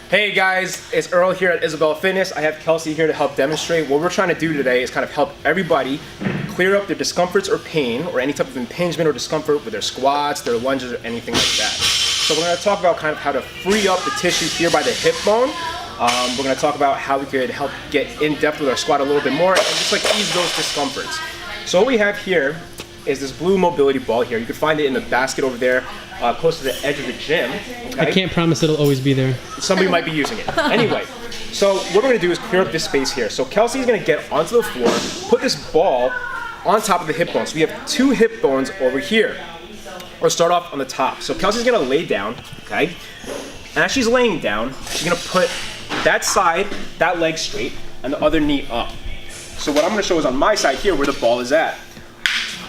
Hey guys, it's Earl here at Isabella Fitness. I have Kelsey here to help demonstrate. What we're trying to do today is kind of help everybody clear up their discomforts or pain or any type of impingement or discomfort with their squats, their lunges, or anything like that. So we're going to talk about kind of how to free up the tissue here by the hip bone. We're going to talk about how we could help get in depth with our squat a little bit more and just like ease those discomforts. So what we have here is this blue mobility ball here. You can find it in the basket over there, close to the edge of the gym. Okay? I can't promise it'll always be there. Somebody might be using it. Anyway, so what we're gonna do is clear up this space here. So Kelsey's gonna get onto the floor, put this ball on top of the hip bone. So we have two hip bones over here. We'll start off on the top. So Kelsey's gonna lay down, okay? And as she's laying down, she's gonna put that side, that leg straight, and the other knee up. So what I'm gonna show is on my side here where the ball is at.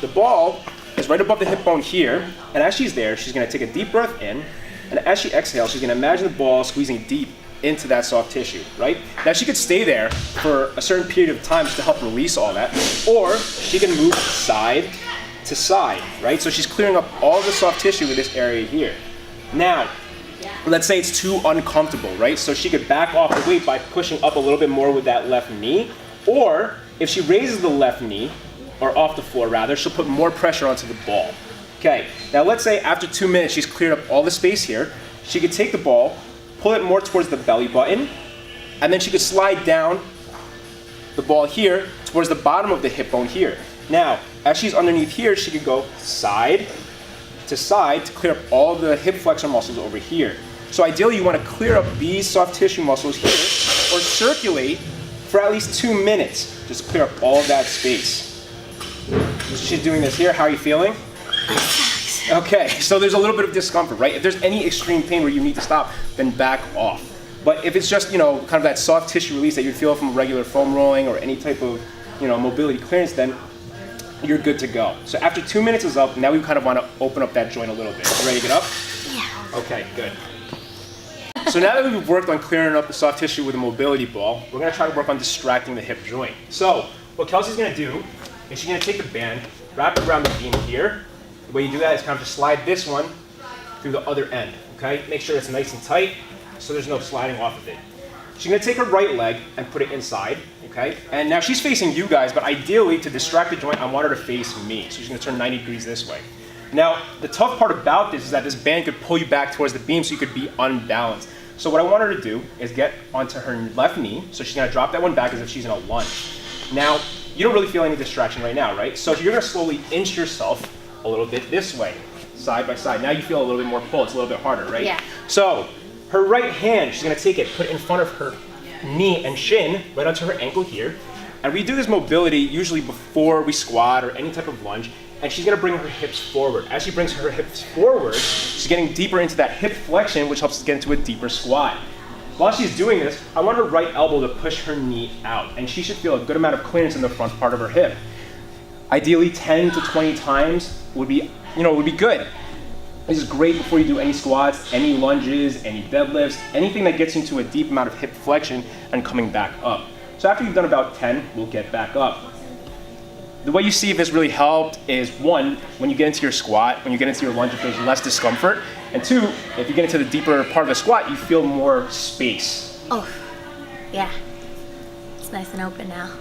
The ball is right above the hip bone here, and as she's there, she's gonna take a deep breath in, and as she exhales, she's gonna imagine the ball squeezing deep into that soft tissue, right? Now she could stay there for a certain period of time just to help release all that, or she can move side to side, right? So she's clearing up all the soft tissue in this area here. Now, let's say it's too uncomfortable, right? So she could back off the weight by pushing up a little bit more with that left knee, or if she raises the left knee, or off the floor rather, she'll put more pressure onto the ball. Okay, now let's say after 2 minutes she's cleared up all the space here, she could take the ball, pull it more towards the belly button, and then she could slide down the ball here towards the bottom of the hip bone here. Now, as she's underneath here, she could go side to clear up all the hip flexor muscles over here. So ideally you want to clear up these soft tissue muscles here, or circulate for at least 2 minutes, just clear up all of that space. So she's doing this here. How are you feeling? Okay, so there's a little bit of discomfort, right? If there's any extreme pain where you need to stop, then back off. But if it's just, kind of that soft tissue release that you feel from regular foam rolling or any type of, mobility clearance, then you're good to go. So after 2 minutes is up, now we kind of want to open up that joint a little bit. You ready to get up? Yeah. Okay, good. So now that we've worked on clearing up the soft tissue with a mobility ball, we're going to try to work on distracting the hip joint. So what Kelsey's going to do is she's going to take the band, wrap it around the beam here. The way you do that is kind of just slide this one through the other end, okay? Make sure it's nice and tight so there's no sliding off of it. She's going to take her right leg and put it inside, okay? And now she's facing you guys, but ideally to distract the joint, I want her to face me. So she's going to turn 90 degrees this way. Now, the tough part about this is that this band could pull you back towards the beam so you could be unbalanced. So what I want her to do is get onto her left knee. So she's going to drop that one back as if she's in a lunge. Now, you don't really feel any distraction right now, right? So you're going to slowly inch yourself a little bit this way, side by side. Now you feel a little bit more pull. It's a little bit harder, right? Yeah. So her right hand, she's going to take it, put it in front of her knee and shin, right onto her ankle here. And we do this mobility usually before we squat or any type of lunge. And she's going to bring her hips forward. As she brings her hips forward, she's getting deeper into that hip flexion, which helps us get into a deeper squat. While she's doing this, I want her right elbow to push her knee out, and she should feel a good amount of clearance in the front part of her hip. Ideally, 10 to 20 times would be good. This is great before you do any squats, any lunges, any deadlifts, anything that gets you into a deep amount of hip flexion and coming back up. So after you've done about 10, we'll get back up. The way you see if this really helped is 1, when you get into your squat, when you get into your lunge, if there's less discomfort, and 2, if you get into the deeper part of the squat, you feel more space. Oh, yeah. It's nice and open now.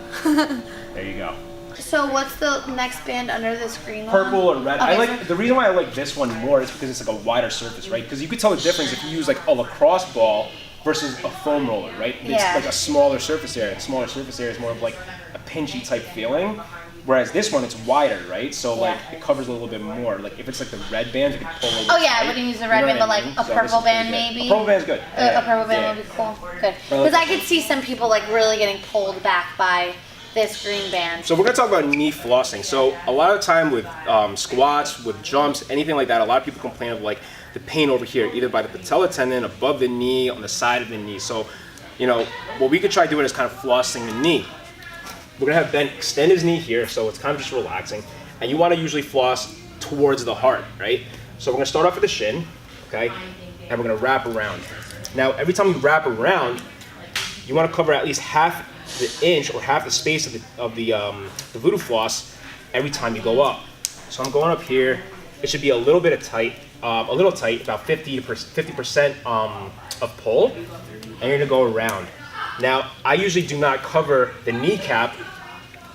There you go. So what's the next band under this green one? Purple or red. Okay, The reason why I like this one more is because it's like a wider surface, right? Because you could tell the difference if you use like a lacrosse ball versus a foam roller, right? It's like a smaller surface area. The smaller surface area is more of like a pinchy type feeling. Whereas this one, it's wider, right? So like it covers a little bit more. Like if it's like the red band, you can pull a little Oh yeah, tight, I wouldn't use the red band, but like a purple band maybe. A purple band's good. A purple band would be cool. Good. Because I could see some people like really getting pulled back by this green band. So we're gonna talk about knee flossing. So a lot of time with squats, with jumps, anything like that, a lot of people complain of like the pain over here, either by the patella tendon, above the knee, on the side of the knee. So, what we could try doing is kind of flossing the knee. We're gonna have Ben extend his knee here, so it's kind of just relaxing. And you wanna usually floss towards the heart, right? So we're gonna start off with the shin, okay? And we're gonna wrap around. Now, every time you wrap around, you wanna cover at least half the inch or half the space of the voodoo floss every time you go up. So I'm going up here. It should be a little bit of tight, about 50% of pull, and you're gonna go around. Now, I usually do not cover the kneecap.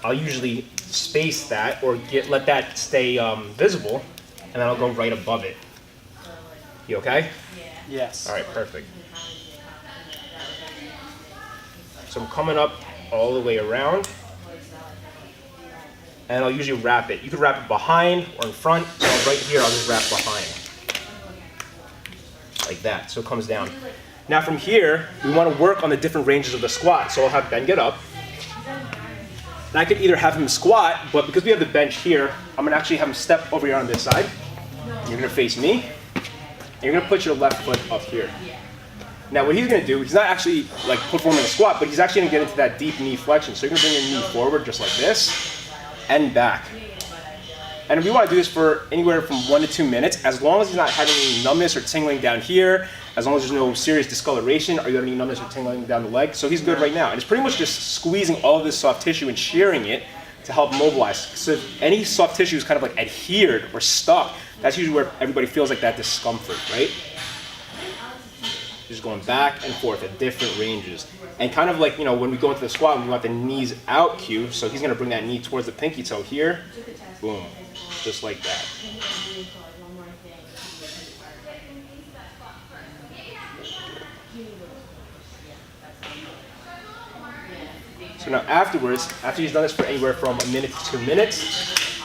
I'll usually space that or let that stay visible, and then I'll go right above it. You okay? Yes. All right, perfect. So I'm coming up all the way around, and I'll usually wrap it. You could wrap it behind or in front, so right here I'll just wrap behind. Like that, so it comes down. Now from here, we want to work on the different ranges of the squat. So I'll have Ben get up. And I could either have him squat, but because we have the bench here, I'm gonna actually have him step over here on this side. You're gonna face me, and you're gonna put your left foot up here. Now what he's gonna do, he's not actually like performing a squat, but he's actually gonna get into that deep knee flexion. So you're gonna bring your knee forward just like this, and back. And we want to do this for anywhere from 1 to 2 minutes, as long as he's not having any numbness or tingling down here, as long as there's no serious discoloration or you have any numbness or tingling down the leg. So he's good right now. And it's pretty much just squeezing all of this soft tissue and shearing it to help mobilize. So if any soft tissue is kind of like adhered or stuck, that's usually where everybody feels like that discomfort, right? Just going back and forth at different ranges. And kind of like, you know, when we go into the squat, we want the knees out cue. So he's gonna bring that knee towards the pinky toe here. Boom. Just like that. So now afterwards, after he's done this for anywhere from 1 minute to 2 minutes,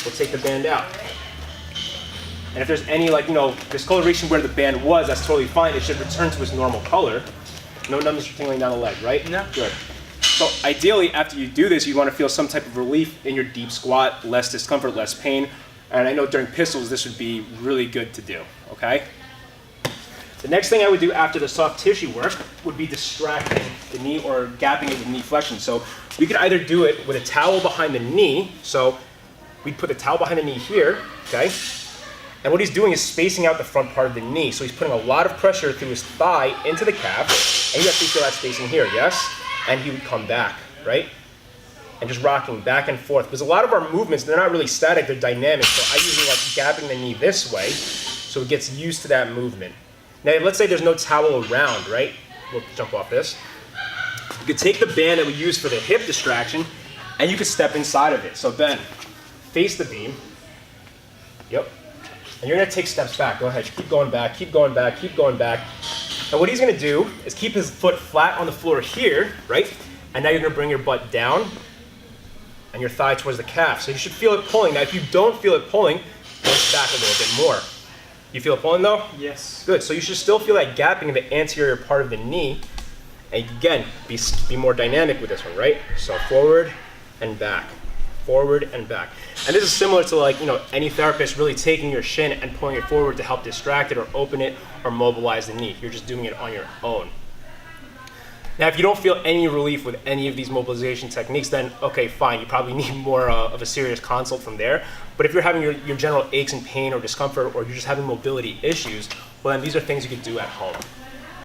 we'll take the band out. And if there's any like, you know, discoloration where the band was, that's totally fine. It should return to its normal color. No numbness or tingling down the leg, right? No. Good. So ideally, after you do this, you want to feel some type of relief in your deep squat, less discomfort, less pain. And I know during pistols, this would be really good to do, okay? The next thing I would do after the soft tissue work would be distracting the knee or gapping it with knee flexion. So we could either do it with a towel behind the knee. So we'd put the towel behind the knee here, okay? And what he's doing is spacing out the front part of the knee. So he's putting a lot of pressure through his thigh into the calf. And you actually feel that spacing here, yes? And he would come back, right? And just rocking back and forth. Because a lot of our movements, they're not really static, they're dynamic. So I usually like gapping the knee this way so it gets used to that movement. Now, let's say there's no towel around, right? We'll jump off this. You could take the band that we use for the hip distraction and you could step inside of it. So Ben, face the beam. Yep. And you're gonna take steps back. Go ahead, keep going back, keep going back, keep going back. And what he's gonna do is keep his foot flat on the floor here, right? And now you're gonna bring your butt down and your thigh towards the calf. So you should feel it pulling. Now if you don't feel it pulling, go back a little bit more. You feel it pulling though? Yes. Good, so you should still feel that gapping in the anterior part of the knee. And again, be more dynamic with this one, right? So forward and back, forward and back. And this is similar to like, you know, any therapist really taking your shin and pulling it forward to help distract it or open it or mobilize the knee. You're just doing it on your own. Now, if you don't feel any relief with any of these mobilization techniques, then okay, fine. You probably need more of a serious consult from there. But if you're having your general aches and pain or discomfort, or you're just having mobility issues, well, then these are things you could do at home.